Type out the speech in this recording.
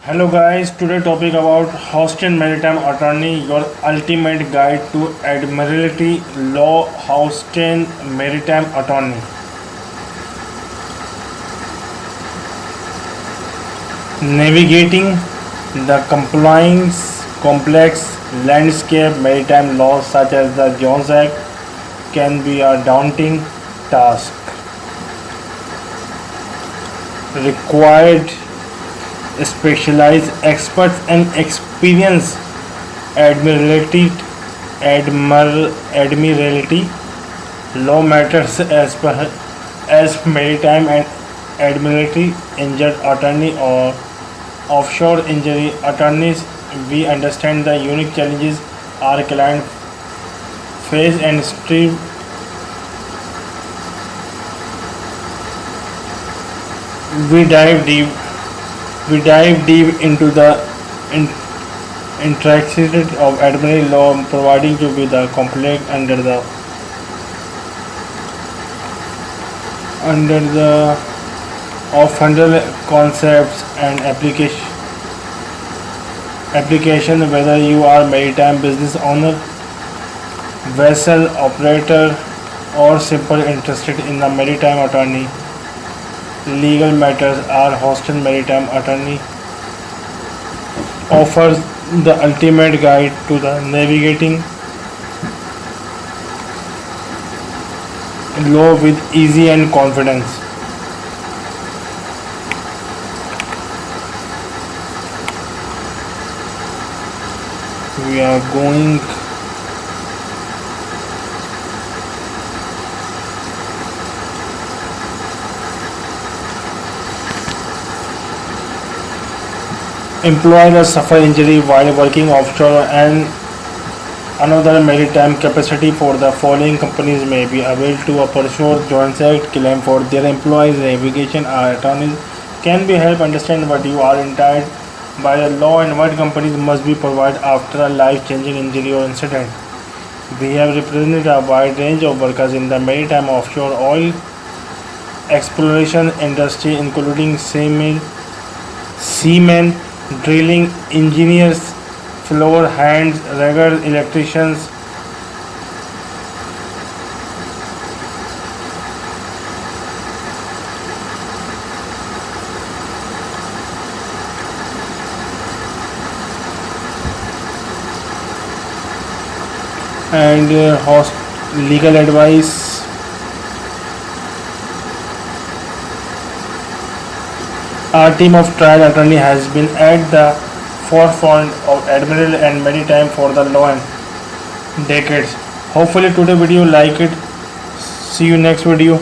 Hello guys, today topic about Houston Maritime Attorney, your ultimate guide to Admiralty Law. Houston Maritime Attorney. Navigating the complex landscape maritime laws such as the Jones Act can be a daunting task. Required specialized experts and experienced admiralty admiralty law matters as maritime and admiralty injured attorney or offshore injury attorneys. We understand the unique challenges our client face and strive. We dive deep into the intricacies of admiralty law, providing to be the complex under the of fundamental concepts and application. Whether you are maritime business owner, vessel operator, or simply interested in the maritime attorney legal matters, our Houston Maritime Attorney offers the ultimate guide to the navigating law with ease and confidence. We are going employees suffer injury while working offshore and another maritime capacity. For the following companies may be able to pursue Jones Act claim for their employees. Navigation our attorneys can be help understand what you are entitled by the law and what companies must be provided after a life-changing injury or incident. We have represented a wide range of workers in the maritime, offshore, oil exploration industry, including seamen, drilling engineers, floor hands, riggers, electricians, and legal advice. Our team of trial attorney has been at the forefront of admiral and maritime for the long decades. Hopefully today video like it. See you next video.